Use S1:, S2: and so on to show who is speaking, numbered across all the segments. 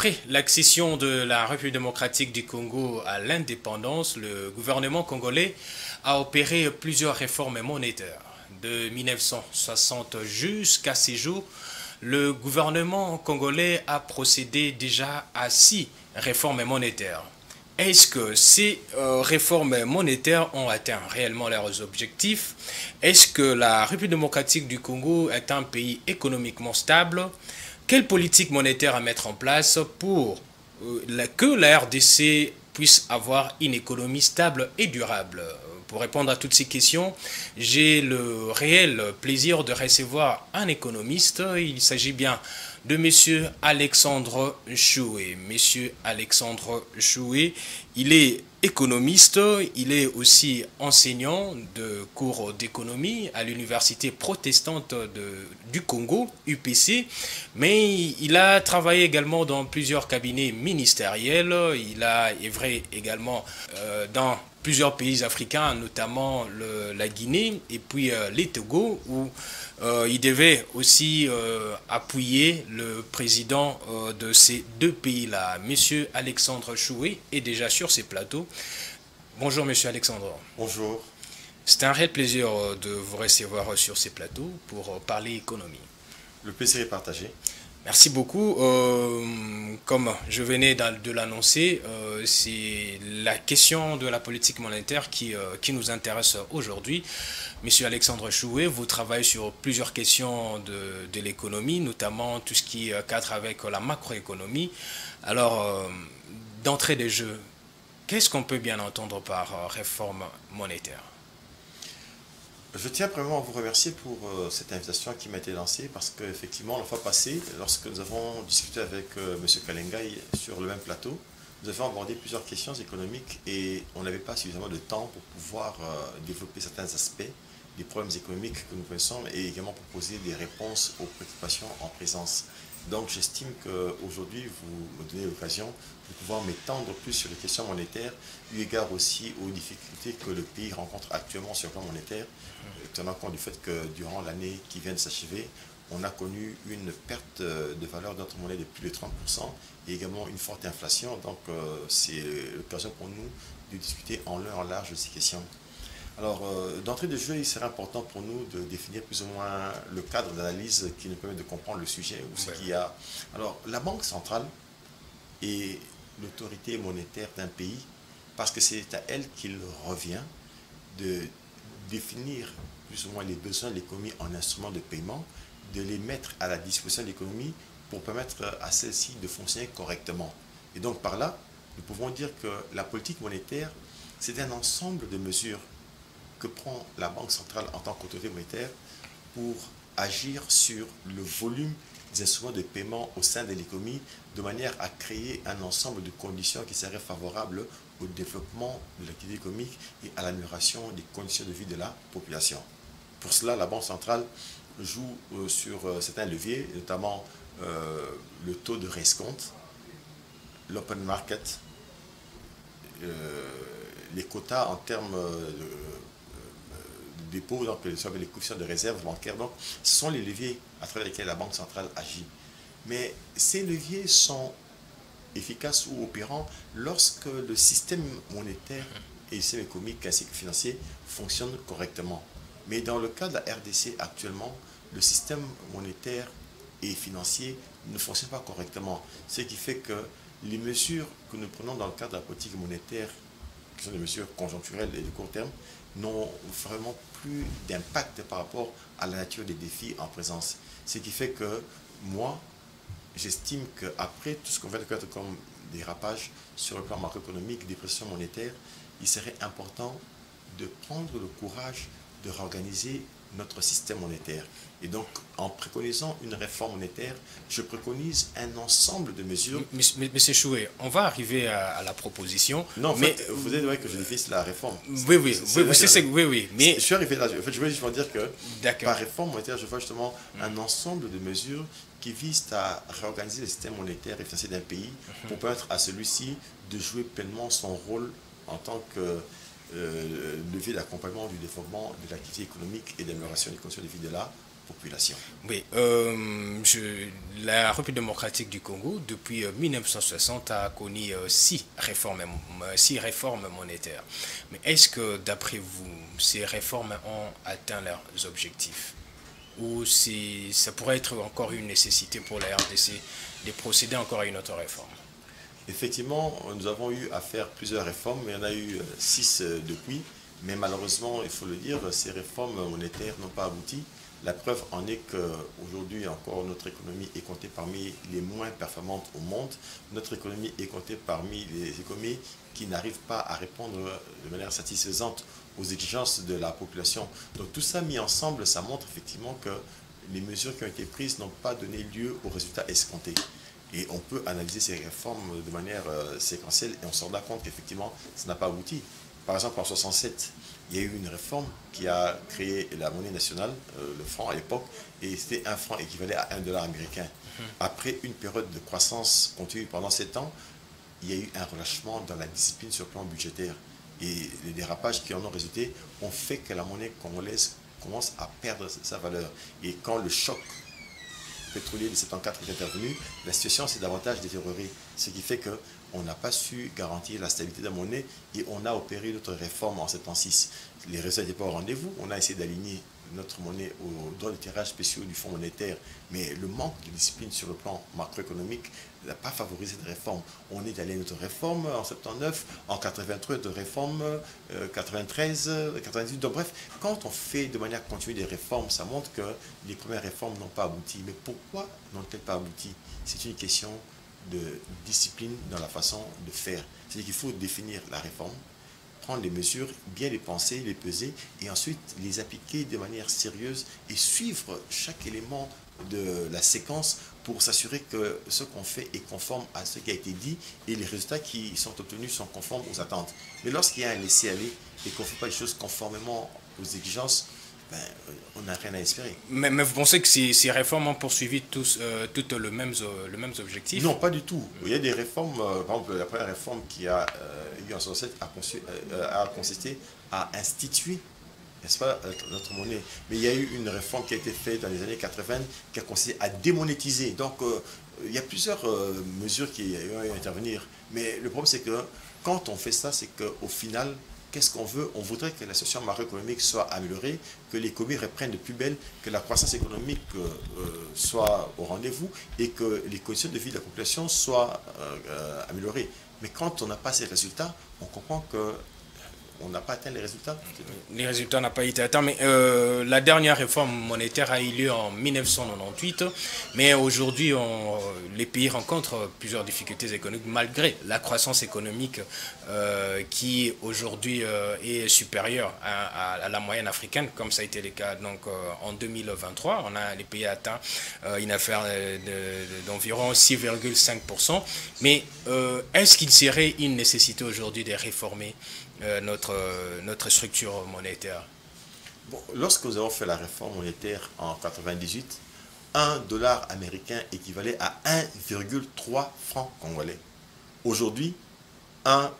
S1: Après l'accession de la République démocratique du Congo à l'indépendance, le gouvernement congolais a opéré plusieurs réformes monétaires. De 1960 jusqu'à ces jours, le gouvernement congolais a procédé déjà à 6 réformes monétaires. Est-ce que ces réformes monétaires ont atteint réellement leurs objectifs? Est-ce que la République démocratique du Congo est un pays économiquement stable? Quelle politique monétaire à mettre en place pour que la RDC puisse avoir une économie stable et durable? Pour répondre à toutes ces questions, j'ai le réel plaisir de recevoir un économiste. Il s'agit bien de M. Alexandre Choué. M. Alexandre Choué, il est économiste, il est aussi enseignant de cours d'économie à l'Université protestante du Congo, UPC, mais il a travaillé également dans plusieurs cabinets ministériels, il a œuvré également dans plusieurs pays africains, notamment la Guinée et puis les Togo, où il devait aussi appuyer le président de ces deux pays-là. Monsieur Alexandre Choué est déjà sur ces plateaux. Bonjour Monsieur Alexandre.
S2: Bonjour.
S1: C'est un réel plaisir de vous recevoir sur ces plateaux pour parler économie.
S2: Le plaisir est partagé.
S1: Merci beaucoup. Comme je venais de l'annoncer, c'est la question de la politique monétaire qui nous intéresse aujourd'hui. Monsieur Alexandre Choué, vous travaillez sur plusieurs questions de l'économie, notamment tout ce qui cadre avec la macroéconomie. Alors, d'entrée des jeux, qu'est-ce qu'on peut bien entendre par réforme monétaire?
S2: Je tiens premièrement à vous remercier pour cette invitation qui m'a été lancée parce qu'effectivement, la fois passée, lorsque nous avons discuté avec M. Kalengai sur le même plateau, nous avons abordé plusieurs questions économiques et on n'avait pas suffisamment de temps pour pouvoir développer certains aspects des problèmes économiques que nous connaissons et également proposer des réponses aux préoccupations en présence. Donc j'estime qu'aujourd'hui, vous me donnez l'occasion de pouvoir m'étendre plus sur les questions monétaires, eu égard aussi aux difficultés que le pays rencontre actuellement sur le plan monétaire, tenant compte du fait que durant l'année qui vient de s'achever, on a connu une perte de valeur de notre monnaie de plus de 30% et également une forte inflation. Donc c'est l'occasion pour nous de discuter en long et en large de ces questions. Alors, d'entrée de jeu, il serait important pour nous de définir plus ou moins le cadre d'analyse qui nous permet de comprendre le sujet ou ce qu'il y a. Alors, la Banque centrale est l'autorité monétaire d'un pays parce que c'est à elle qu'il revient de définir plus ou moins les besoins de l'économie en instruments de paiement, de les mettre à la disposition de l'économie pour permettre à celle-ci de fonctionner correctement. Et donc, par là, nous pouvons dire que la politique monétaire, c'est un ensemble de mesures que prend la Banque centrale en tant qu'autorité monétaire pour agir sur le volume des instruments de paiement au sein de l'économie de manière à créer un ensemble de conditions qui seraient favorables au développement de l'activité économique et à l'amélioration des conditions de vie de la population. Pour cela, la Banque centrale joue sur certains leviers, notamment le taux de rescompte, l'open market, les quotas en termes de dépôt, donc les coefficients de réserve bancaire. Donc, ce sont les leviers à travers lesquels la Banque centrale agit. Mais ces leviers sont efficaces ou opérants lorsque le système monétaire et le système économique ainsi que financier fonctionnent correctement. Mais dans le cas de la RDC actuellement, le système monétaire et financier ne fonctionne pas correctement. Ce qui fait que les mesures que nous prenons dans le cadre de la politique monétaire, qui sont des mesures conjoncturelles et de court terme, n'ont vraiment plus d'impact par rapport à la nature des défis en présence. Ce qui fait que moi, j'estime qu'après tout ce qu'on vient de faire comme dérapage sur le plan macroéconomique, des pressions monétaires, il serait important de prendre le courage de réorganiser notre système monétaire. Et donc, en préconisant une réforme monétaire, je préconise un ensemble de mesures.
S1: Monsieur Choué, on va arriver à la proposition.
S2: Non, en fait, vous êtes vrai que je définisse la réforme.
S1: Oui, mais
S2: je suis arrivé là. En fait, je voulais juste dire que par
S1: d'accord.
S2: réforme monétaire, je vois justement un ensemble de mesures qui visent à réorganiser le système monétaire et financier d'un pays pour permettre à celui-ci de jouer pleinement son rôle en tant que levier d'accompagnement du développement de l'activité économique et d'amélioration des conditions de vie de la population.
S1: Oui, la République démocratique du Congo, depuis 1960, a connu six réformes monétaires. Mais est-ce que, d'après vous, ces réformes ont atteint leurs objectifs? Ou si ça pourrait être encore une nécessité pour la RDC de procéder encore à une autre réforme?
S2: Effectivement, nous avons eu à faire plusieurs réformes, mais il y en a eu 6 depuis. Mais malheureusement, il faut le dire, ces réformes monétaires n'ont pas abouti. La preuve en est qu'aujourd'hui encore, notre économie est comptée parmi les moins performantes au monde. Notre économie est comptée parmi les économies qui n'arrivent pas à répondre de manière satisfaisante aux exigences de la population. Donc tout ça mis ensemble, ça montre effectivement que les mesures qui ont été prises n'ont pas donné lieu aux résultats escomptés. Et on peut analyser ces réformes de manière séquentielle et on se rend compte qu'effectivement, ça n'a pas abouti. Par exemple, en 1967, il y a eu une réforme qui a créé la monnaie nationale, le franc à l'époque, et c'était un franc équivalait à $1 américain. Après une période de croissance continue pendant 7 ans, il y a eu un relâchement dans la discipline sur le plan budgétaire. Et les dérapages qui en ont résulté ont fait que la monnaie congolaise commence à perdre sa valeur. Et quand le choc pétrolier de 74 est intervenu, la situation s'est davantage détériorée. Ce qui fait qu'on n'a pas su garantir la stabilité de la monnaie et on a opéré d'autres réformes en 76. Les résultats n'étaient pas au rendez-vous. On a essayé d'aligner notre monnaie aux droits de tirage spéciaux du Fonds monétaire, mais le manque de discipline sur le plan macroéconomique n'a pas favorisé cette réforme. On est allé à notre réforme en 79, en 83, de réforme 93, 98. Donc bref, quand on fait de manière continue des réformes, ça montre que les premières réformes n'ont pas abouti. Mais pourquoi n'ont-elles pas abouti? C'est une question de discipline dans la façon de faire. C'est-à-dire qu'il faut définir la réforme, prendre les mesures, bien les penser, les peser, et ensuite les appliquer de manière sérieuse et suivre chaque élément de la séquence pour s'assurer que ce qu'on fait est conforme à ce qui a été dit et les résultats qui sont obtenus sont conformes aux attentes. Mais lorsqu'il y a un laisser-aller et qu'on ne fait pas les choses conformément aux exigences, on n'a rien à espérer.
S1: Mais vous pensez que ces réformes ont poursuivi toutes le même objectif?
S2: Non, pas du tout. Il y a des réformes, par exemple, la première réforme qui a eu en 67 a consisté à instituer, n'est-ce pas, notre monnaie. Mais il y a eu une réforme qui a été faite dans les années 80 qui a consisté à démonétiser. Donc, il y a plusieurs mesures qui ont eu à intervenir. Mais le problème, c'est que quand on fait ça, c'est qu'au final, qu'est-ce qu'on veut? On voudrait que la situation macroéconomique soit améliorée, que l'économie reprenne de plus belle, que la croissance économique soit au rendez-vous et que les conditions de vie de la population soient améliorées. Mais quand on n'a pas ces résultats, on comprend que on n'a pas atteint les résultats.
S1: Les résultats n'ont pas été atteints, mais la dernière réforme monétaire a eu lieu en 1998, mais aujourd'hui, les pays rencontrent plusieurs difficultés économiques malgré la croissance économique qui aujourd'hui est supérieure à la moyenne africaine, comme ça a été le cas donc, en 2023. Les pays atteints une affaire d'environ 6,5%, mais est-ce qu'il serait une nécessité aujourd'hui de réformer notre structure monétaire?
S2: Bon, lorsque nous avons fait la réforme monétaire en 1998, $1 américain équivalait à 1,3 francs congolais. Aujourd'hui, $1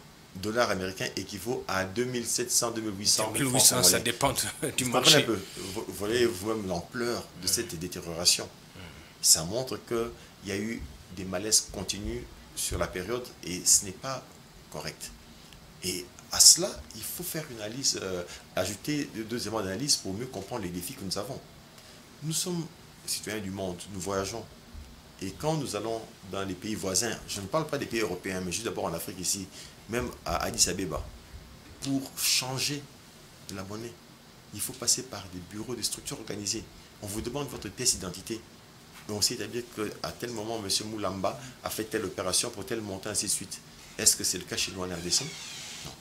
S2: américain équivaut à 2700, 2800 francs congolais.
S1: Ça dépend du marché.
S2: Vous voyez vous-même l'ampleur de cette détérioration. Ça montre qu'il y a eu des malaises continus sur la période et ce n'est pas correct. Et à cela, il faut faire une analyse, ajouter 2 éléments d'analyse pour mieux comprendre les défis que nous avons. Nous sommes citoyens du monde, nous voyageons. Et quand nous allons dans les pays voisins, je ne parle pas des pays européens, mais juste d'abord en Afrique ici, même à Addis Abeba, pour changer la monnaie, il faut passer par des bureaux, des structures organisées. On vous demande votre pièce d'identité. Et on sait établir qu'à tel moment, M. Moulamba a fait telle opération pour tel montant, ainsi de suite. Est-ce que c'est le cas chez nous en RDC? Non.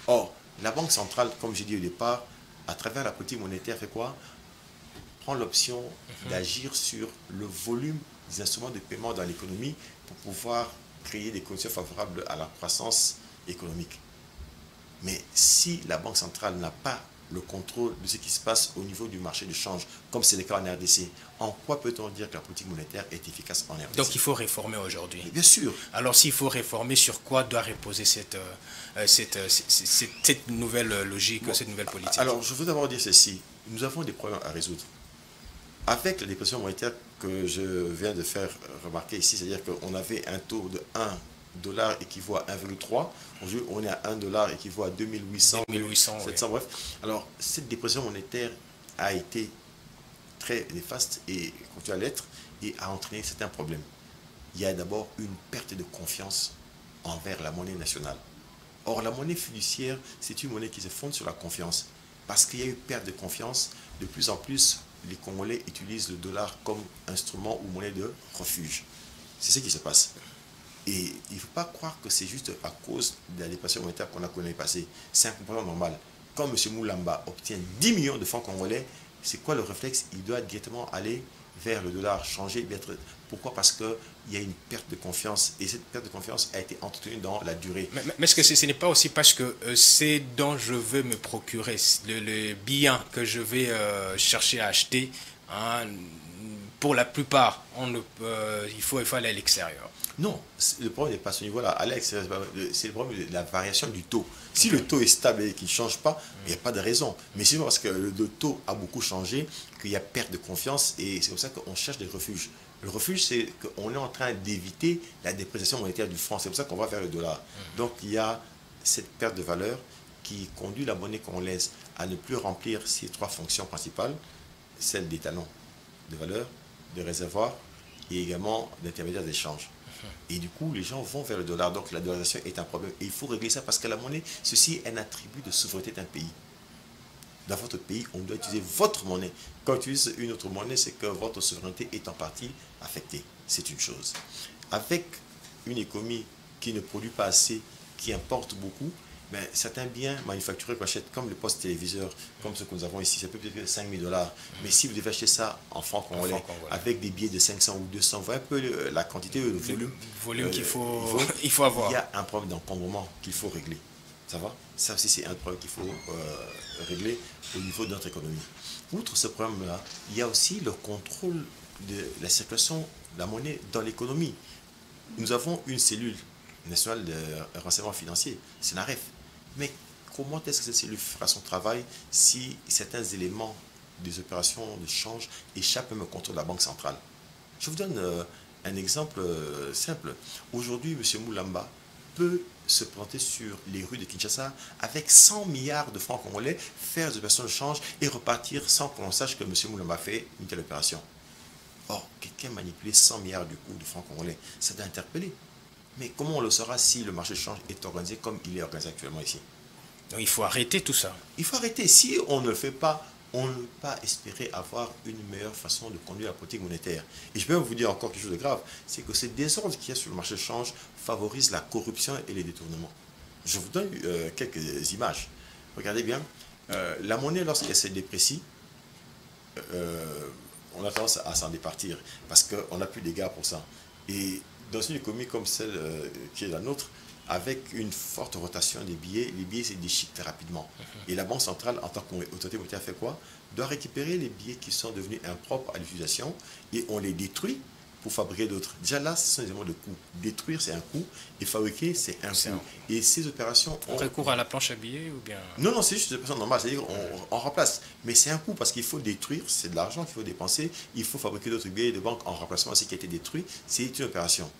S2: Or, la Banque centrale, comme j'ai dit au départ, à travers la politique monétaire, fait quoi? Prend l'option d'agir sur le volume des instruments de paiement dans l'économie pour pouvoir créer des conditions favorables à la croissance économique. Mais si la Banque centrale n'a pas le contrôle de ce qui se passe au niveau du marché de change, comme c'est le cas en RDC, en quoi peut-on dire que la politique monétaire est efficace en RDC?
S1: Donc il faut réformer aujourd'hui.
S2: Bien sûr.
S1: Alors s'il faut réformer, sur quoi doit reposer cette nouvelle logique, cette nouvelle politique?
S2: Alors je veux d'abord dire ceci. Nous avons des problèmes à résoudre. Avec la dépression monétaire que je viens de faire remarquer ici, c'est-à-dire qu'on avait un taux de 1 dollar équivaut à 1,3. Aujourd'hui, on est à 1 dollar équivaut à 2800,
S1: 2800,
S2: 700,
S1: oui.
S2: bref. Alors, cette dépression monétaire a été très néfaste et continue à l'être et a entraîné certains problèmes. Il y a d'abord une perte de confiance envers la monnaie nationale. Or, la monnaie fiduciaire, c'est une monnaie qui se fonde sur la confiance. Parce qu'il y a eu perte de confiance, de plus en plus, les Congolais utilisent le dollar comme instrument ou monnaie de refuge. C'est ce qui se passe. Et il ne faut pas croire que c'est juste à cause de la dépression monétaire qu'on a connue passée. C'est un comportement normal. Quand M. Moulamba obtient 10 millions de francs congolais, c'est quoi le réflexe? Il doit directement aller vers le dollar, changer. Pourquoi? Parce qu'il y a une perte de confiance. Et cette perte de confiance a été entretenue dans la durée.
S1: Mais est-ce que ce n'est pas aussi parce que c'est dont je veux me procurer, le bien que je vais chercher à acheter, hein, pour la plupart, il faut aller à l'extérieur.
S2: Non, le problème n'est pas à ce niveau-là. Alex, c'est le problème de la variation du taux. Si le taux est stable et qu'il ne change pas, il n'y a pas de raison. Mais c'est parce que le taux a beaucoup changé qu'il y a perte de confiance et c'est pour ça qu'on cherche des refuges. Le refuge, c'est qu'on est en train d'éviter la dépréciation monétaire du franc. C'est pour ça qu'on va vers le dollar. Donc il y a cette perte de valeur qui conduit la monnaie congolaise à ne plus remplir ses trois fonctions principales, celle des talons de valeur, de réservoir et également d'intermédiaire d'échange. Et du coup, les gens vont vers le dollar. Donc la dollarisation est un problème. Et il faut régler ça parce que la monnaie, ceci est un attribut de souveraineté d'un pays. Dans votre pays, on doit utiliser votre monnaie. Quand on utilise une autre monnaie, c'est que votre souveraineté est en partie affectée. C'est une chose. Avec une économie qui ne produit pas assez, qui importe beaucoup, ben, certains biens manufacturés qu'on achète, comme le poste téléviseur, comme ce que nous avons ici, ça peut peut-être 5 000 dollars. Mais si vous devez acheter ça en francs congolais, avec des billets de 500 ou 200, vous voyez un peu la quantité, le
S1: volume qu'il faut avoir.
S2: Il y a un problème d'encombrement qu'il faut régler. Ça va? Ça aussi, c'est un problème qu'il faut régler au niveau de notre économie. Outre ce problème-là, il y a aussi le contrôle de la circulation de la monnaie dans l'économie. Nous avons une cellule nationale de renseignement financier, c'est l'AREF. Mais comment est-ce que cette cellule fera son travail si certains éléments des opérations de change échappent même au contrôle de la Banque centrale? Je vous donne un exemple simple. Aujourd'hui, M. Moulamba peut se planter sur les rues de Kinshasa avec 100 milliards de francs congolais, faire des opérations de change et repartir sans qu'on sache que M. Moulamba fait une telle opération. Or, quelqu'un manipule 100 milliards du coup de francs congolais, ça doit interpeller. Mais comment on le saura si le marché de change est organisé comme il est organisé actuellement ici?
S1: Donc il faut arrêter tout ça.
S2: Il faut arrêter. Si on ne le fait pas, on ne peut pas espérer avoir une meilleure façon de conduire la politique monétaire. Et je peux vous dire encore quelque chose de grave, c'est que ce désordre qu'il y a sur le marché de change favorise la corruption et les détournements. Je vous donne quelques images. Regardez bien, la monnaie lorsqu'elle se déprécie, on a tendance à s'en départir parce qu'on n'a plus d'égard pour ça. Et dans une économie comme celle qui est la nôtre, avec une forte rotation des billets, les billets se déchiquent très rapidement. Et la Banque centrale, en tant qu'autorité monétaire, fait quoi? Doit récupérer les billets qui sont devenus impropres à l'utilisation et on les détruit pour fabriquer d'autres. Déjà là, ce sont des éléments de coût. Détruire, c'est un coût, et fabriquer, c'est un coût. Et ces opérations...
S1: On recourt à la planche à billets ou bien...
S2: Non, non, c'est juste des opérations normales, c'est-à-dire on remplace. Mais c'est un coût parce qu'il faut détruire, c'est de l'argent qu'il faut dépenser, il faut fabriquer d'autres billets de banque en remplacement de ce qui a été détruit, c'est une opération.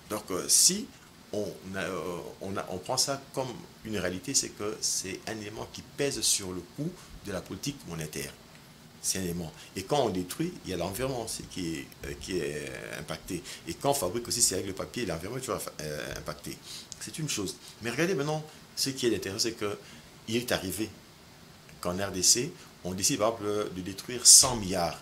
S2: Donc si on prend ça comme une réalité, c'est que c'est un élément qui pèse sur le coût de la politique monétaire. C'est un élément. Et quand on détruit, il y a l'environnement qui est impacté. Et quand on fabrique aussi, c'est avec le papier, l'environnement est toujours impacté. C'est une chose. Mais regardez maintenant, ce qui est intéressant, c'est qu'il est arrivé qu'en RDC, on décide par exemple de détruire 100 milliards.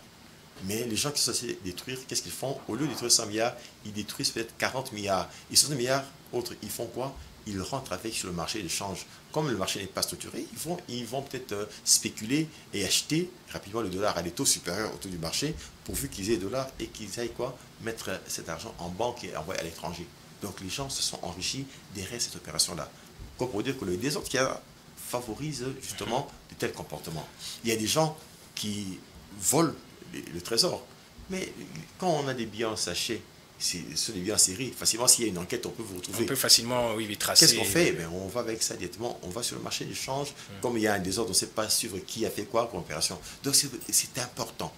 S2: Mais les gens qui sont censés détruire, qu'est-ce qu'ils font? Au lieu de détruire 100 milliards, ils détruisent peut-être 40 milliards. Et 60 milliards, autres, ils font quoi? Ils rentrent avec sur le marché de change. Comme le marché n'est pas structuré, ils vont peut-être spéculer et acheter rapidement le dollar à des taux supérieurs au taux du marché, pourvu qu'ils aient le dollar et qu'ils aillent quoi? Mettre cet argent en banque et envoyer à l'étranger. Donc les gens se sont enrichis derrière cette opération-là. Comme pour dire que le désordre qu'il y a favorise justement de tels comportements. Il y a des gens qui volent le trésor. Mais quand on a des billets en sachet, ce sont des billets en série. Facilement, s'il y a une enquête, on peut vous retrouver.
S1: On peut facilement, oui, les tracer.
S2: Qu'est-ce qu'on fait? Ben, on va avec ça directement. On va sur le marché du change. Comme il y a un désordre, on ne sait pas suivre qui a fait quoi comme opération. Donc, c'est important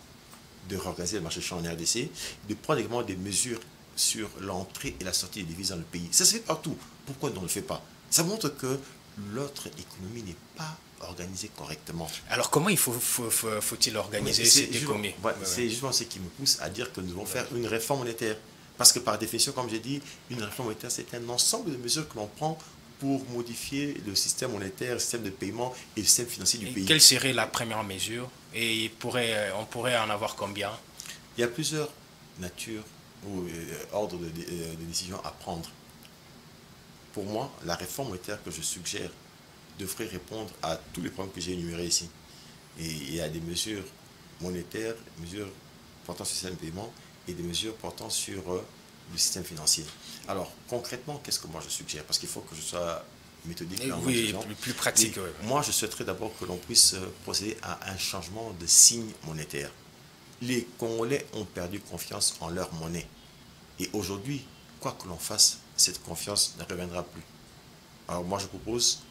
S2: de réorganiser le marché de change en RDC, de prendre également des mesures sur l'entrée et la sortie des devises dans le pays. Ça se fait partout. Pourquoi on ne le fait pas? Ça montre que notre économie n'est pas organisée correctement.
S1: Alors comment faut-il organiser cette économie?
S2: C'est justement ce qui me pousse à dire que nous devons faire une réforme monétaire. Parce que par définition, comme j'ai dit, une réforme monétaire, c'est un ensemble de mesures que l'on prend pour modifier le système monétaire, le système de paiement et le système financier du pays.
S1: Quelle serait la première mesure? Et on pourrait en avoir combien?
S2: Il y a plusieurs natures ou ordres de décision à prendre. Pour moi, la réforme monétaire que je suggère devrait répondre à tous les problèmes que j'ai énumérés ici. Et il y a des mesures monétaires, des mesures portant sur le système de paiement et des mesures portant sur le système financier. Alors, concrètement, qu'est-ce que moi je suggère? Parce qu'il faut que je sois méthodique.
S1: Oui, plus pratique.
S2: Oui. Moi, je souhaiterais d'abord que l'on puisse procéder à un changement de signe monétaire. Les Congolais ont perdu confiance en leur monnaie. Et aujourd'hui, quoi que l'on fasse, cette confiance ne reviendra plus. Alors moi, je propose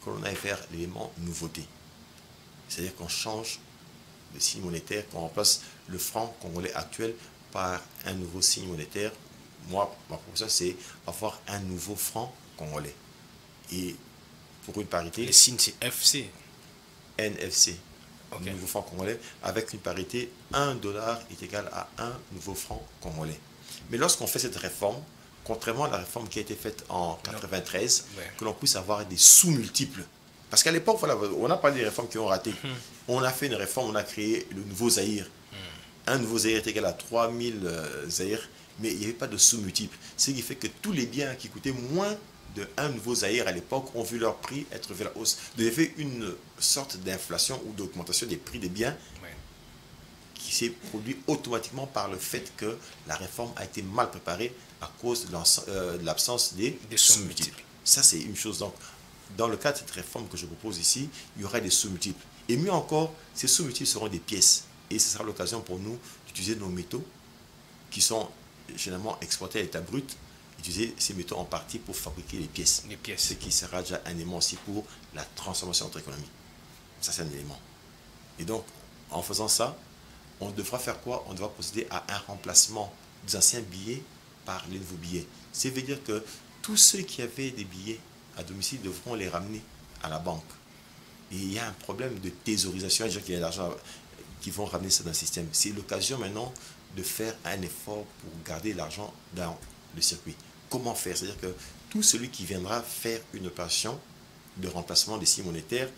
S2: que l'on aille vers l'élément nouveauté. C'est-à-dire qu'on change de signe monétaire, qu'on remplace le franc congolais actuel par un nouveau signe monétaire. Moi, ma proposition, c'est avoir un nouveau franc congolais. Et pour une parité...
S1: Le signe, c'est FC.
S2: NFC. Okay. Nouveau franc congolais, avec une parité, 1 dollar est égal à 1 nouveau franc congolais. Mais lorsqu'on fait cette réforme, contrairement à la réforme qui a été faite en 93, que l'on puisse avoir des sous-multiples. Parce qu'à l'époque, voilà, on a parlé des réformes qui ont raté. On a fait une réforme, on a créé le nouveau Zaïre. Un nouveau Zaïre est égal à 3000 Zaïre, mais il n'y avait pas de sous-multiples. Ce qui fait que tous les biens qui coûtaient moins de un nouveau Zaïre à l'époque ont vu leur prix être vers la hausse. Il y avait une sorte d'inflation ou d'augmentation des prix des biens qui s'est produit automatiquement par le fait que la réforme a été mal préparée à cause de l'absence des sous-multiples. Ça, c'est une chose. Donc, dans le cadre de cette réforme que je propose ici, il y aura des sous-multiples. Et mieux encore, ces sous-multiples seront des pièces. Et ce sera l'occasion pour nous d'utiliser nos métaux qui sont généralement exploités à l'état brut, utiliser ces métaux en partie pour fabriquer les pièces. Ce qui sera déjà un élément aussi pour la transformation de notre économie. Ça, c'est un élément. Et donc, en faisant ça, on devra faire quoi? On devra procéder à un remplacement des anciens billets par les nouveaux billets. Ça veut dire que tous ceux qui avaient des billets à domicile devront les ramener à la banque. Et il y a un problème de thésaurisation, c'est-à-dire qu'il y a de l'argent qui vont ramener ça dans le système. C'est l'occasion maintenant de faire un effort pour garder l'argent dans le circuit. Comment faire? C'est-à-dire que tout celui qui viendra faire une opération de remplacement des signes monétaires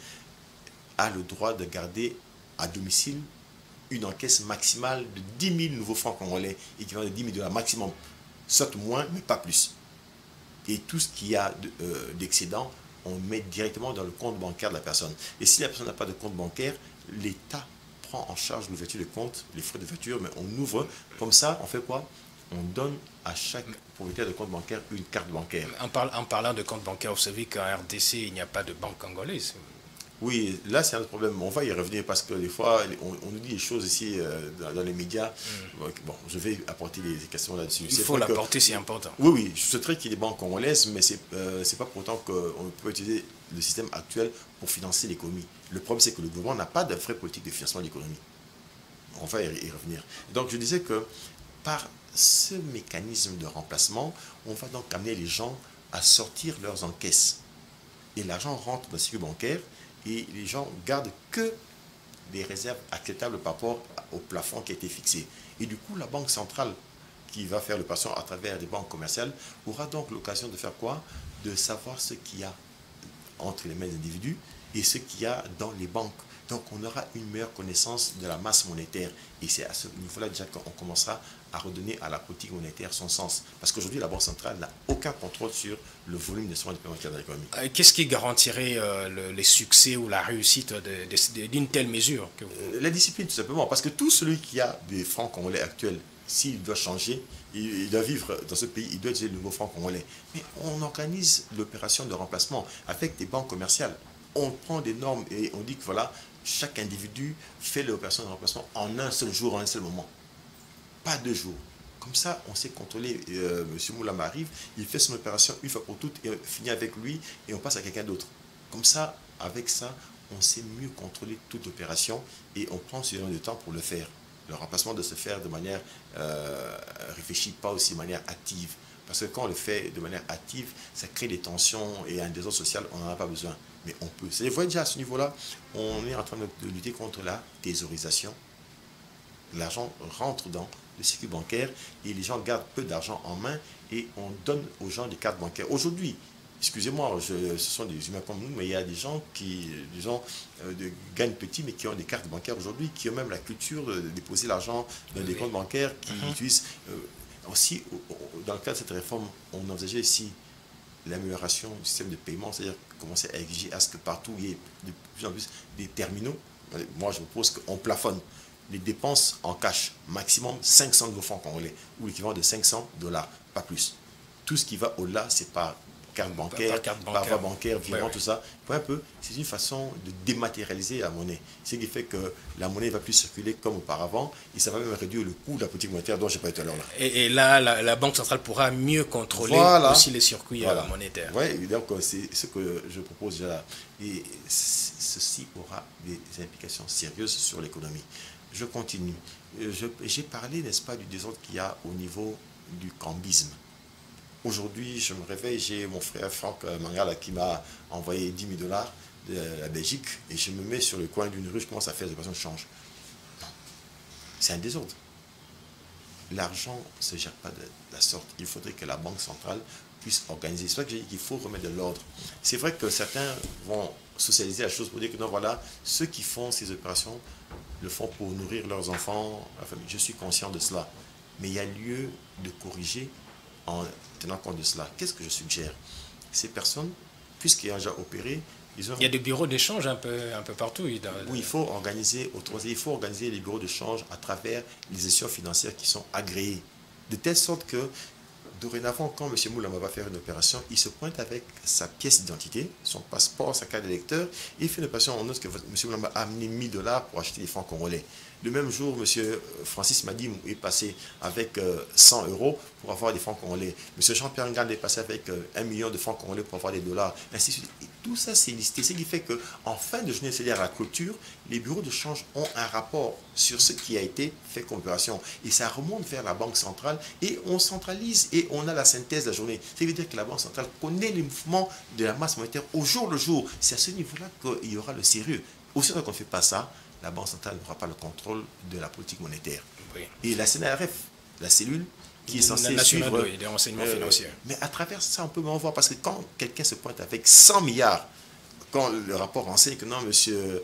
S2: a le droit de garder à domicile une encaisse maximale de 10 000 nouveaux francs congolais, équivalent de 10 000 $ maximum, soit moins, mais pas plus. Et tout ce qu'il y a d'excédent, on met directement dans le compte bancaire de la personne. Et si la personne n'a pas de compte bancaire, l'État prend en charge l'ouverture de compte, les frais d'ouverture, mais on ouvre. Comme ça, on fait quoi? On donne à chaque propriétaire de compte bancaire une carte bancaire.
S1: En parlant de compte bancaire, vous savez qu'en RDC, il n'y a pas de banque congolaise.
S2: Oui, là c'est un autre problème. On va y revenir parce que des fois, on nous dit des choses ici dans les médias. Bon, je vais apporter des questions là-dessus.
S1: Il faut l'apporter, c'est important.
S2: Oui, oui, je souhaiterais qu'il y ait des banques congolaises, mais ce n'est pas pour autant qu'on peut utiliser le système actuel pour financer l'économie. Le problème, c'est que le gouvernement n'a pas de vraie politique de financement de l'économie. On va y revenir. Donc, je disais que par ce mécanisme de remplacement, on va donc amener les gens à sortir leurs encaisses. Et l'argent rentre dans le circuit bancaire et les gens gardent que des réserves acceptables par rapport au plafond qui a été fixé. Et du coup, la banque centrale qui va faire le patient à travers des banques commerciales aura donc l'occasion de faire quoi? De savoir ce qu'il y a entre les mains des individus et ce qu'il y a dans les banques. Donc, on aura une meilleure connaissance de la masse monétaire. Et c'est à ce niveau-là déjà qu'on commencera à redonner à la politique monétaire son sens. Parce qu'aujourd'hui, la Banque centrale n'a aucun contrôle sur le volume d'instruments de paiement dans l'économie.
S1: Qu'est-ce qui garantirait les succès ou la réussite d'une telle mesure?
S2: La discipline, tout simplement. Parce que tout celui qui a des francs congolais actuels, s'il doit changer, il doit vivre dans ce pays, il doit utiliser le nouveau franc congolais. Mais on organise l'opération de remplacement avec des banques commerciales. On prend des normes et on dit que voilà, chaque individu fait l'opération de remplacement en un seul jour, en un seul moment. Pas 2 jours. Comme ça, on sait contrôler. M. Moulama arrive, il fait son opération une fois pour toutes et on finit avec lui et on passe à quelqu'un d'autre. Comme ça, avec ça, on sait mieux contrôler toute opération et on prend suffisamment de temps pour le faire. Le remplacement doit se faire de manière réfléchie, pas aussi de manière active. Parce que quand on le fait de manière active, ça crée des tensions et un désordre social, on n'en a pas besoin. Mais on peut. Vous voyez déjà à ce niveau-là, on est en train de lutter contre la thésaurisation. L'argent rentre dans le circuit bancaire et les gens gardent peu d'argent en main et on donne aux gens des cartes bancaires. Aujourd'hui, excusez-moi, ce sont des humains comme nous, mais il y a des gens qui, disons, gagnent petit, mais qui ont des cartes bancaires aujourd'hui, qui ont même la culture de déposer l'argent dans des comptes bancaires, qui utilisent aussi, dans le cadre de cette réforme, on envisageait ici l'amélioration du système de paiement, c'est-à-dire commencer à exiger à ce que partout il y ait de plus en plus des terminaux. Moi, je propose qu'on plafonne les dépenses en cash, maximum 500 nouveaux francs congolais, ou l'équivalent de 500 $, pas plus. Tout ce qui va au-delà, c'est par carte bancaire, par voie bancaire, virement, tout ça. Un peu, c'est une façon de dématérialiser la monnaie. Ce qui fait que la monnaie ne va plus circuler comme auparavant, et ça va même réduire le coût de la politique monétaire dont j'ai parlé tout à l'heure.
S1: Et là, la Banque centrale pourra mieux contrôler aussi les circuits monétaires.
S2: Oui, donc c'est ce que je propose déjà. Et ceci aura des implications sérieuses sur l'économie. Je continue. J'ai parlé, n'est-ce pas, du désordre qu'il y a au niveau du cambisme. Aujourd'hui, je me réveille, j'ai mon frère Franck Mangala qui m'a envoyé 10 000 $ de la Belgique et je me mets sur le coin d'une rue, je commence à faire des opérations de change. C'est un désordre. L'argent ne se gère pas de la sorte. Il faudrait que la Banque centrale puisse organiser. C'est pour ça que j'ai dit qu'il faut remettre de l'ordre. C'est vrai que certains vont socialiser la chose pour dire que non, voilà, ceux qui font ces opérations le font pour nourrir leurs enfants, la famille. Je suis conscient de cela. Mais il y a lieu de corriger en tenant compte de cela. Qu'est-ce que je suggère? Ces personnes, puisqu'ils ont déjà opéré,
S1: il y a des bureaux d'échange un peu partout.
S2: Oui, il faut organiser les bureaux d'échange à travers les institutions financières qui sont agréées. De telle sorte que, dorénavant, quand M. Moulama va faire une opération, il se pointe avec sa pièce d'identité, son passeport, sa carte d'électeur, et il fait une opération. On note que M. Moulama a amené 1 000 $ pour acheter des francs congolais. Le même jour, M. Francis Madim est passé avec 100 € pour avoir des francs congolais. M. Jean-Pierre Ngand est passé avec 1 million de francs congolais pour avoir des dollars. Ainsi de suite. Et tout ça, c'est listé. Ce qui fait qu'en fin de journée, c'est-à-dire à la clôture, les bureaux de change ont un rapport sur ce qui a été fait comme opération. Et ça remonte vers la Banque centrale et on centralise et on a la synthèse de la journée. Ça veut dire que la Banque centrale connaît les mouvements de la masse monétaire au jour le jour. C'est à ce niveau-là qu'il y aura le sérieux. Aussi, qu'on ne fait pas ça, la Banque centrale n'aura pas le contrôle de la politique monétaire. Oui. Et la CNRF, la cellule qui est censée suivre
S1: des renseignements financiers.
S2: Mais à travers ça, on peut m'en voir, parce que quand quelqu'un se pointe avec 100 milliards, quand le rapport renseigne que non, M.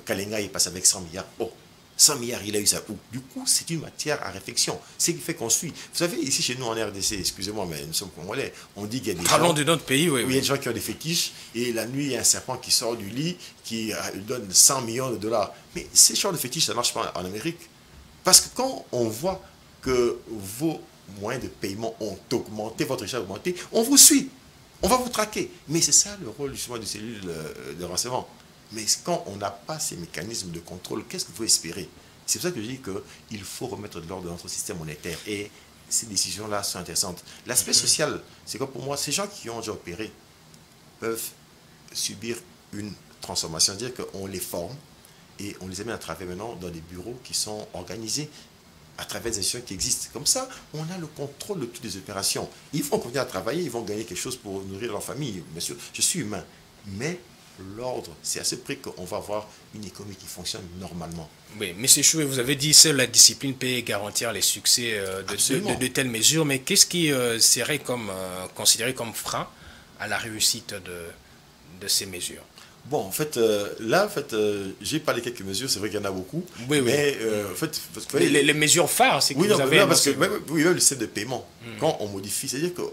S2: Kalenga est passé avec 100 milliards, oh, 100 milliards, il a eu ça. Du coup, c'est une matière à réflexion. C'est ce qui fait qu'on suit. Vous savez, ici chez nous en RDC, excusez-moi, mais nous sommes congolais, on dit qu'il y a des
S1: gens... de notre pays, oui.
S2: Il y a des gens qui ont des fétiches, et la nuit, il y a un serpent qui sort du lit, qui donne 100 millions de $. Mais ces genres de fétiches, ça ne marche pas en Amérique. Parce que quand on voit que vos moyens de paiement ont augmenté, votre richesse a augmenté, on vous suit. On va vous traquer. Mais c'est ça le rôle justement des cellules de renseignement. Mais quand on n'a pas ces mécanismes de contrôle, qu'est-ce qu'il faut espérer? C'est pour ça que je dis qu'il faut remettre de l'ordre dans notre système monétaire. Et ces décisions-là sont intéressantes. L'aspect social, c'est que pour moi, ces gens qui ont déjà opéré peuvent subir une transformation. C'est-à-dire qu'on les forme et on les amène à travailler maintenant dans des bureaux qui sont organisés à travers des institutions qui existent. Comme ça, on a le contrôle de toutes les opérations. Ils vont continuer à travailler, ils vont gagner quelque chose pour nourrir leur famille. Bien sûr, je suis humain. Mais l'ordre, c'est à ce prix qu'on va avoir une économie qui fonctionne normalement.
S1: Oui, M. Choué, vous avez dit seule la discipline peut garantir les succès de telles mesures, mais qu'est-ce qui serait considéré comme frein à la réussite de ces mesures?
S2: Bon, en fait, j'ai parlé de quelques mesures, c'est vrai qu'il y en a beaucoup.
S1: Oui,
S2: mais
S1: en fait, les mesures phares, c'est que vous avez...
S2: Non, parce que même le système de paiement, quand on modifie, c'est-à-dire que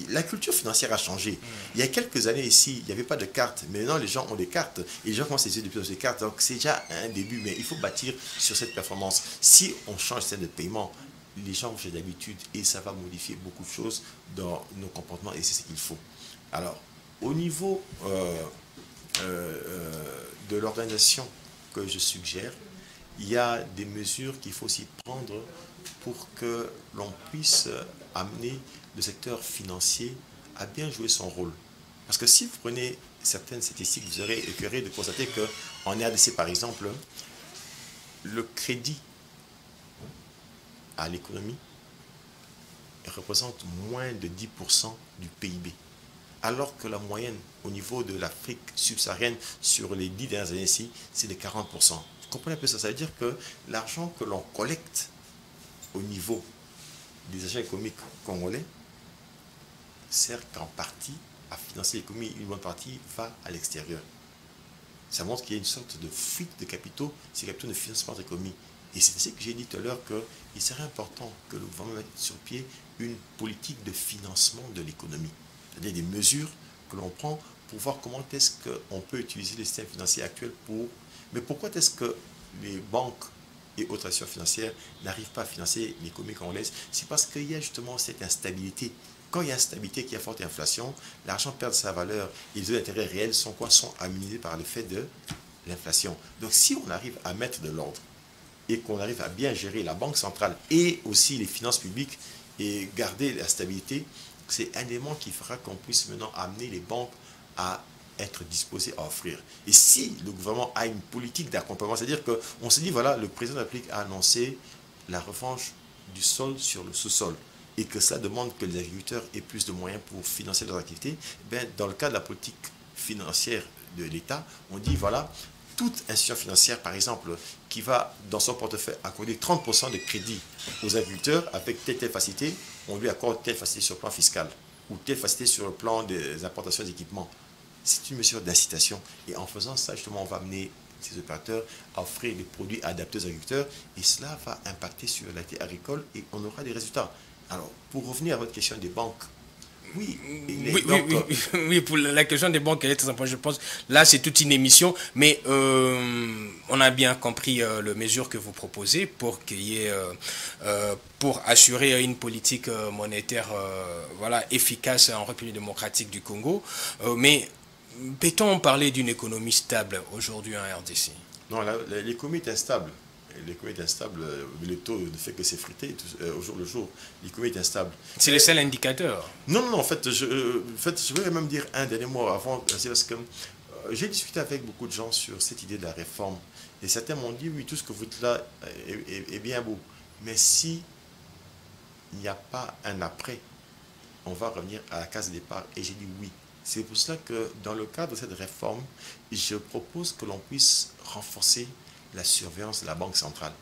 S2: la culture financière a changé. Il y a quelques années ici, il n'y avait pas de cartes. Maintenant, les gens ont des cartes. Et les gens commencent à utiliser de plus en plus de cartes. Donc, c'est déjà un début, mais il faut bâtir sur cette performance. Si on change le système de paiement, les gens ont d'habitude et ça va modifier beaucoup de choses dans nos comportements et c'est ce qu'il faut. Alors, au niveau... de l'organisation que je suggère, il y a des mesures qu'il faut aussi prendre pour que l'on puisse amener le secteur financier à bien jouer son rôle. Parce que si vous prenez certaines statistiques, vous aurez écœuré de constater qu'en RDC, par exemple, le crédit à l'économie représente moins de 10% du PIB. Alors que la moyenne au niveau de l'Afrique subsaharienne sur les 10 dernières années ici, c'est de 40%. Vous comprenez un peu ça? Ça veut dire que l'argent que l'on collecte au niveau des agents économiques congolais sert qu'en partie à financer l'économie, une bonne partie va à l'extérieur. Ça montre qu'il y a une sorte de fuite de capitaux, ces capitaux ne financent pas l'économie. Et c'est ce que j'ai dit tout à l'heure, qu'il serait important que le gouvernement mette sur pied une politique de financement de l'économie. C'est-à-dire des mesures que l'on prend pour voir comment est-ce qu'on peut utiliser le système financier actuel pour... Mais pourquoi est-ce que les banques et autres institutions financières n'arrivent pas à financer l'économie congolaise? C'est parce qu'il y a justement cette instabilité. Quand il y a instabilité, qu'il y a forte inflation, l'argent perd sa valeur et les intérêts réels sont quoi? Sont améliorés par le fait de l'inflation. Donc si on arrive à mettre de l'ordre et qu'on arrive à bien gérer la banque centrale et aussi les finances publiques et garder la stabilité, c'est un élément qui fera qu'on puisse maintenant amener les banques à être disposées à offrir. Et si le gouvernement a une politique d'accompagnement, c'est-à-dire qu'on se dit, voilà, le président de la République a annoncé la revanche du sol sur le sous-sol et que ça demande que les agriculteurs aient plus de moyens pour financer leurs activités, ben, dans le cas de la politique financière de l'État, on dit, voilà, toute institution financière, par exemple, qui va dans son portefeuille accorder 30% de crédit aux agriculteurs avec telle facilité, on lui accorde telle facilité sur le plan fiscal ou telle facilité sur le plan des importations d'équipements. C'est une mesure d'incitation. Et en faisant ça, justement, on va amener ces opérateurs à offrir des produits adaptés aux agriculteurs et cela va impacter sur l'activité agricole et on aura des résultats. Alors, pour revenir à votre question des banques, oui,
S1: oui, pour la question des banques, je pense, là c'est toute une émission, mais on a bien compris les mesures que vous proposez pour qu'il y ait, pour assurer une politique monétaire voilà, efficace en République démocratique du Congo. Mais peut-on parler d'une économie stable aujourd'hui en RDC?
S2: Non, l'économie est instable. L'économie est instable, le taux ne fait que s'effriter au jour le jour. L'économie est instable.
S1: C'est le seul indicateur.
S2: Non, non, en fait, je voudrais même dire un dernier mot avant, parce que j'ai discuté avec beaucoup de gens sur cette idée de la réforme. Et certains m'ont dit, oui, tout ce que vous dites là est bien beau. Mais si il n'y a pas un après, on va revenir à la case de départ. Et j'ai dit oui. C'est pour cela que dans le cadre de cette réforme, je propose que l'on puisse renforcer la surveillance de la Banque centrale.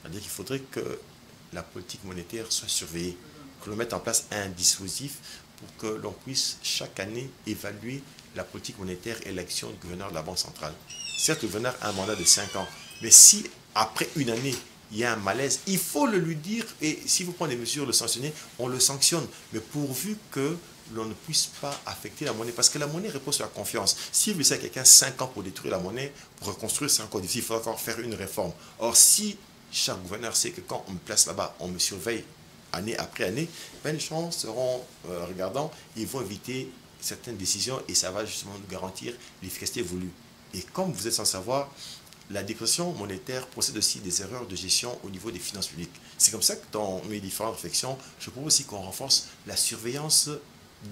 S2: C'est-à-dire qu'il faudrait que la politique monétaire soit surveillée, que l'on mette en place un dispositif pour que l'on puisse chaque année évaluer la politique monétaire et l'action du gouverneur de la Banque centrale. Certes, le gouverneur a un mandat de 5 ans, mais si après une année, il y a un malaise, il faut le lui dire et si vous prenez des mesures, le sanctionner, on le sanctionne. Mais pourvu que l'on ne puisse pas affecter la monnaie. Parce que la monnaie repose sur la confiance. Si vous laissez à quelqu'un 5 ans pour détruire la monnaie, pour reconstruire, c'est encore difficile. Il faut encore faire une réforme. Or, si chaque gouverneur sait que quand on me place là-bas, on me surveille année après année, ben les gens seront regardants, ils vont éviter certaines décisions et ça va justement nous garantir l'efficacité voulue. Et comme vous êtes sans savoir, la dépression monétaire procède aussi des erreurs de gestion au niveau des finances publiques. C'est comme ça que dans mes différentes réflexions, je propose aussi qu'on renforce la surveillance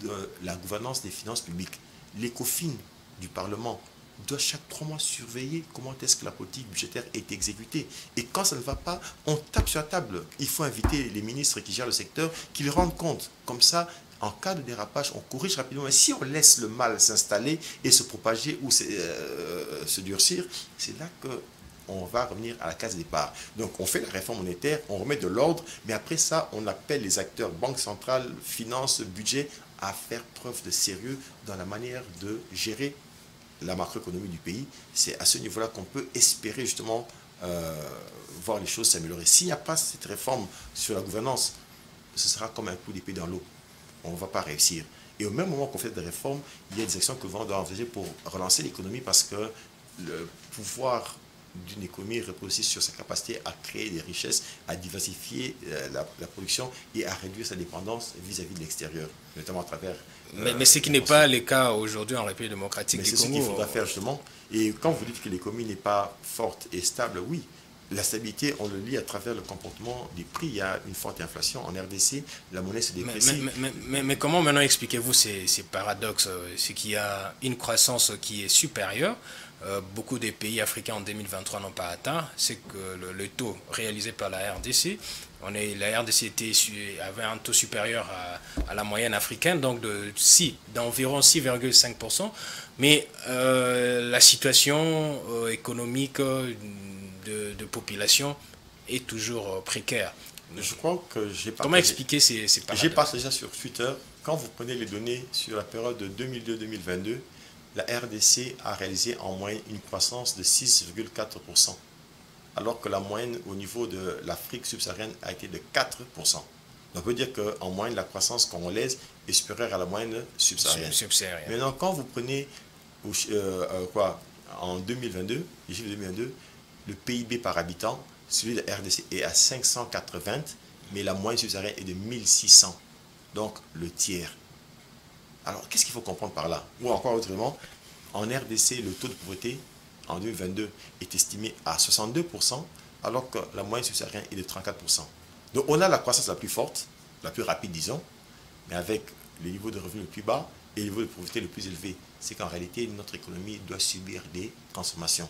S2: de la gouvernance des finances publiques. L'ECOFIN du Parlement doit chaque 3 mois surveiller comment est-ce que la politique budgétaire est exécutée. Et quand ça ne va pas, on tape sur la table. Il faut inviter les ministres qui gèrent le secteur, qu'ils rendent compte. Comme ça, en cas de dérapage, on corrige rapidement. Mais si on laisse le mal s'installer et se propager ou se durcir, c'est là que on va revenir à la case départ. Donc on fait la réforme monétaire, on remet de l'ordre, mais après ça, on appelle les acteurs, banque centrale, finances, budget, à faire preuve de sérieux dans la manière de gérer la macroéconomie du pays. C'est à ce niveau-là qu'on peut espérer justement voir les choses s'améliorer. S'il n'y a pas cette réforme sur la gouvernance, ce sera comme un coup d'épée dans l'eau. On ne va pas réussir. Et au même moment qu'on fait des réformes, il y a des actions que l'on doit envisager pour relancer l'économie parce que le pouvoir d'une économie repose aussi sur sa capacité à créer des richesses, à diversifier la production et à réduire sa dépendance vis-à-vis de l'extérieur, notamment à travers...
S1: mais ce qui n'est pas le cas aujourd'hui en République démocratique du Congo.
S2: C'est ce qu'il faudra faire justement. Et quand vous dites que l'économie n'est pas forte et stable, oui, la stabilité, on le lit à travers le comportement des prix. Il y a une forte inflation. En RDC, la monnaie se déprécie.
S1: Mais comment maintenant expliquez-vous ces paradoxes? C'est qu'il y a une croissance qui est supérieure beaucoup des pays africains en 2023 n'ont pas atteint, c'est que le taux réalisé par la RDC, la RDC avait un taux supérieur à la moyenne africaine, donc d'environ 6,5%, mais la situation économique de population est toujours précaire.
S2: Je crois que j'ai partagé...
S1: Comment expliquer ces paradoxes?
S2: J'ai partagé ça sur Twitter. Quand vous prenez les données sur la période de 2002-2022, la RDC a réalisé en moyenne une croissance de 6,4%, alors que la moyenne au niveau de l'Afrique subsaharienne a été de 4%. On peut dire qu'en moyenne, la croissance congolaise est supérieure à la moyenne subsaharienne. Maintenant, quand vous prenez en 2022, le PIB par habitant, celui de la RDC est à 580, mais la moyenne subsaharienne est de 1600, donc le tiers. Alors, qu'est-ce qu'il faut comprendre par là? Ou encore autrement, en RDC, le taux de pauvreté en 2022 est estimé à 62%, alors que la moyenne subsaharienne est de 34%. Donc, on a la croissance la plus forte, la plus rapide, disons, mais avec le niveau de revenus le plus bas et le niveau de pauvreté le plus élevé. C'est qu'en réalité, notre économie doit subir des transformations.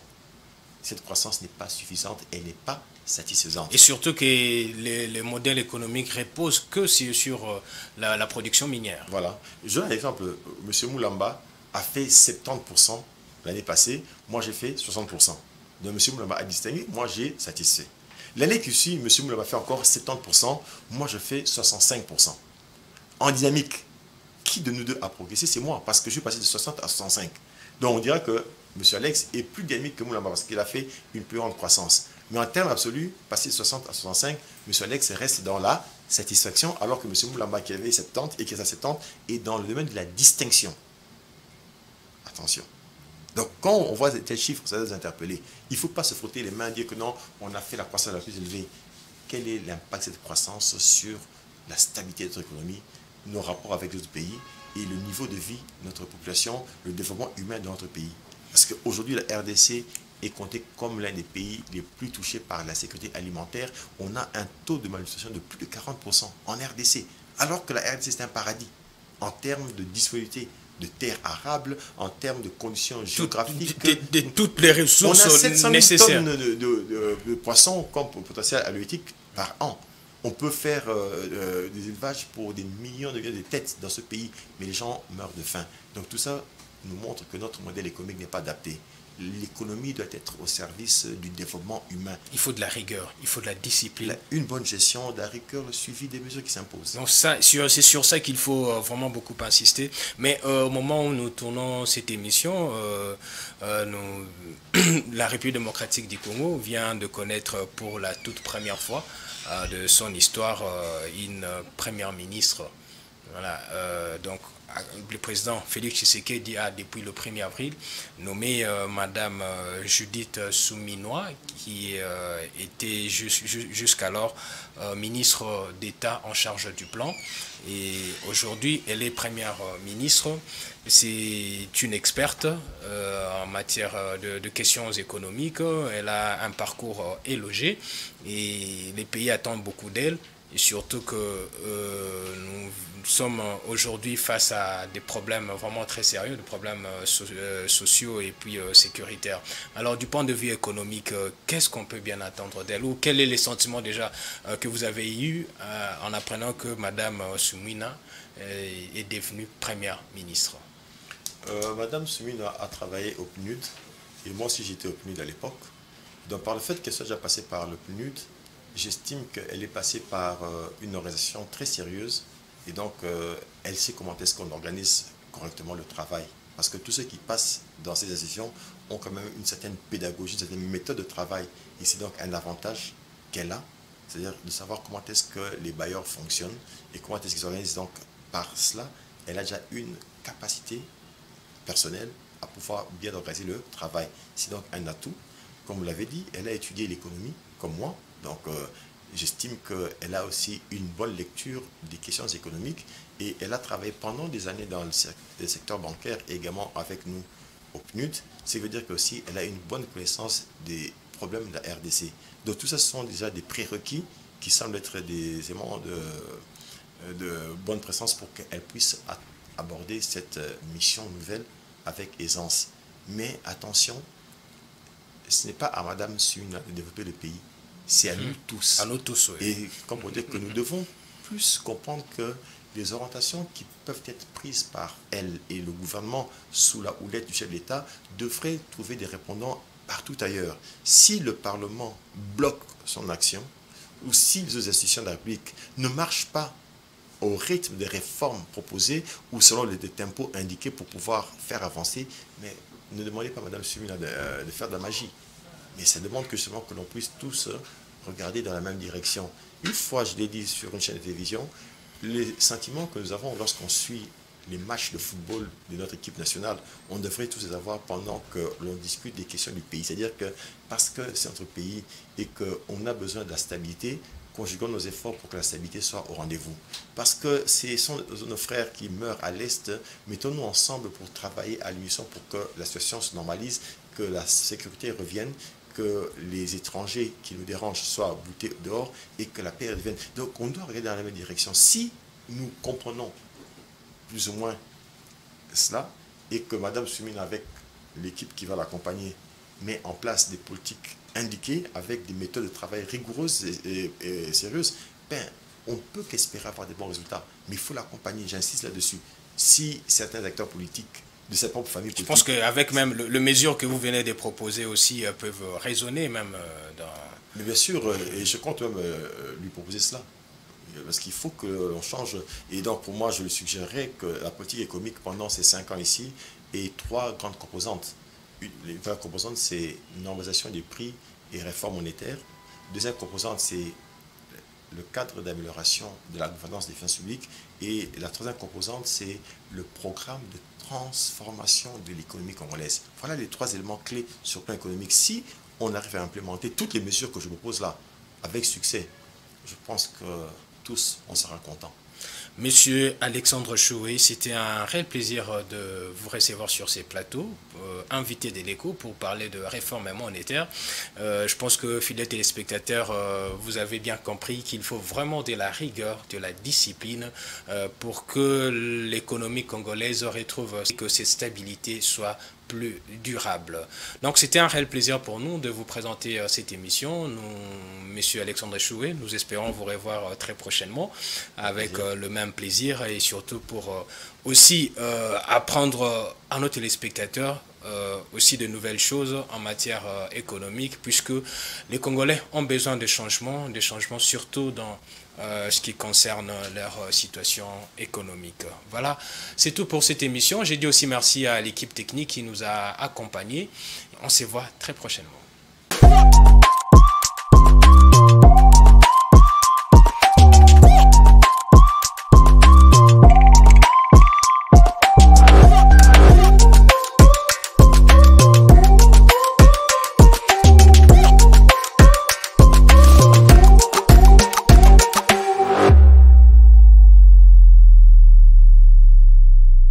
S2: Cette croissance n'est pas suffisante, elle n'est pas satisfaisante.
S1: Et surtout que les modèles économiques reposent que sur la production minière.
S2: Voilà. Je donne un exemple. M. Moulamba a fait 70% l'année passée. Moi, j'ai fait 60%. Donc, M. Moulamba a distingué. Moi, j'ai satisfait. L'année qui suit, M. Moulamba fait encore 70%. Moi, je fais 65%. En dynamique, qui de nous deux a progressé? C'est moi, parce que je suis passé de 60 à 65. Donc, on dirait que M. Alex est plus dynamique que Moulamba parce qu'il a fait une plus grande croissance. Mais en termes absolus, passer de 60 à 65, M. Alex reste dans la satisfaction, alors que M. Moulamba, qui avait 70 et qui est à 70, est dans le domaine de la distinction. Attention. Donc, quand on voit tel chiffre, ça doit nous interpeller. Il ne faut pas se frotter les mains et dire que non, on a fait la croissance la plus élevée. Quel est l'impact de cette croissance sur la stabilité de notre économie, nos rapports avec d'autres pays et le niveau de vie de notre population, le développement humain de notre pays? Parce qu'aujourd'hui, la RDC est comptée comme l'un des pays les plus touchés par la sécurité alimentaire. On a un taux de malnutrition de plus de 40% en RDC, alors que la RDC, c'est un paradis en termes de disponibilité de terres arables, en termes de conditions géographiques.
S1: De toutes les ressources nécessaires.
S2: On a 700 000 tonnes de poissons comme potentiel halieutique par an. On peut faire des élevages pour des millions de têtes dans ce pays, mais les gens meurent de faim. Donc tout ça nous montre que notre modèle économique n'est pas adapté. L'économie doit être au service du développement humain.
S1: Il faut de la rigueur, il faut de la discipline.
S2: Une bonne gestion, de la rigueur, le suivi des mesures qui s'imposent.
S1: Donc c'est sur ça qu'il faut vraiment beaucoup insister. Mais au moment où nous tournons cette émission, la République démocratique du Congo vient de connaître pour la toute première fois de son histoire une première ministre. Voilà, donc le président Félix Tshisekedi a, depuis le 1er avril, nommé Madame Judith Souminois, qui était jusqu'alors ministre d'État en charge du plan. Et aujourd'hui, elle est première ministre. C'est une experte en matière de questions économiques. Elle a un parcours élogé et les pays attendent beaucoup d'elle. Et surtout que nous sommes aujourd'hui face à des problèmes vraiment très sérieux, des problèmes sociaux et puis sécuritaires. Alors du point de vue économique, qu'est-ce qu'on peut bien attendre d'elle? Ou quels sont les sentiments déjà que vous avez eus en apprenant que Madame Soumina est devenue première ministre?
S2: Madame Soumina a travaillé au PNUD, et moi aussi j'étais au PNUD à l'époque. Donc par le fait qu'elle soit déjà passée par le PNUD, j'estime qu'elle est passée par une organisation très sérieuse et donc elle sait comment est-ce qu'on organise correctement le travail. Parce que tous ceux qui passent dans ces institutions ont quand même une certaine pédagogie, une certaine méthode de travail. Et c'est donc un avantage qu'elle a, c'est-à-dire de savoir comment est-ce que les bailleurs fonctionnent et comment est-ce qu'ils organisent. Donc par cela, elle a déjà une capacité personnelle à pouvoir bien organiser le travail. C'est donc un atout. Comme vous l'avez dit, elle a étudié l'économie comme moi. Donc, j'estime qu'elle a aussi une bonne lecture des questions économiques et elle a travaillé pendant des années dans le secteur bancaire et également avec nous au PNUD. Ce qui veut dire qu'aussi, elle a une bonne connaissance des problèmes de la RDC. Donc, tout ça, ce sont déjà des prérequis qui semblent être des éléments de bonne présence pour qu'elle puisse aborder cette mission nouvelle avec aisance. Mais attention, ce n'est pas à Madame Suna de développer le pays, c'est à nous tous.
S1: À nous tous, oui.
S2: Et comme on dit que nous devons plus comprendre que les orientations qui peuvent être prises par elle et le gouvernement sous la houlette du chef de l'État devraient trouver des répondants partout ailleurs. Si le Parlement bloque son action, ou si les autres institutions de la République ne marchent pas au rythme des réformes proposées ou selon les tempos indiqués pour pouvoir faire avancer, mais ne demandez pas à Mme Sumina de faire de la magie. Mais ça demande que justement que l'on puisse tous regarder dans la même direction. Une fois, je l'ai dit sur une chaîne de télévision, les sentiments que nous avons lorsqu'on suit les matchs de football de notre équipe nationale, on devrait tous les avoir pendant que l'on discute des questions du pays. C'est-à-dire que parce que c'est notre pays et qu'on a besoin de la stabilité, conjuguons nos efforts pour que la stabilité soit au rendez-vous. Parce que ce sont nos frères qui meurent à l'Est, mettons-nous ensemble pour travailler à l'unisson pour que la situation se normalise, que la sécurité revienne, que les étrangers qui nous dérangent soient boutés dehors et que la paix revienne. Donc on doit regarder dans la même direction. Si nous comprenons plus ou moins cela et que Mme Soumine, avec l'équipe qui va l'accompagner, met en place des politiques indiquées avec des méthodes de travail rigoureuses et sérieuses, ben, on ne peut qu'espérer avoir des bons résultats. Mais il faut l'accompagner, j'insiste là-dessus. Si certains acteurs politiques de sa propre famille politique...
S1: Je pense qu'avec même le mesure que vous venez de proposer aussi peuvent résonner même dans...
S2: Mais bien sûr, et je compte même lui proposer cela. Parce qu'il faut que l'on change. Et donc, pour moi, je lui suggérerais que la politique économique, pendant ces 5 ans ici, ait 3 grandes composantes. Les premières composantes, c'est normalisation des prix et réforme monétaire. Deuxième composante, c'est le cadre d'amélioration de la gouvernance des finances publiques. Et la troisième composante, c'est le programme de transformation de l'économie congolaise. Voilà les 3 éléments clés sur le plan économique. Si on arrive à implémenter toutes les mesures que je propose là, avec succès, je pense que tous, on sera contents.
S1: Monsieur Alexandre Choué, c'était un réel plaisir de vous recevoir sur ces plateaux, invité de l'Écho pour parler de réforme monétaire. Je pense que, fidèles téléspectateurs, vous avez bien compris qu'il faut vraiment de la rigueur, de la discipline pour que l'économie congolaise retrouve que cette stabilité soit plus durable. Donc c'était un réel plaisir pour nous de vous présenter cette émission. Nous, Monsieur Alexandre Choué, nous espérons vous revoir très prochainement avec le même plaisir et surtout pour aussi apprendre à nos téléspectateurs aussi de nouvelles choses en matière économique, puisque les Congolais ont besoin de changements surtout dans ce qui concerne leur situation économique. Voilà, c'est tout pour cette émission. J'ai dit aussi merci à l'équipe technique qui nous a accompagnés. On se voit très prochainement.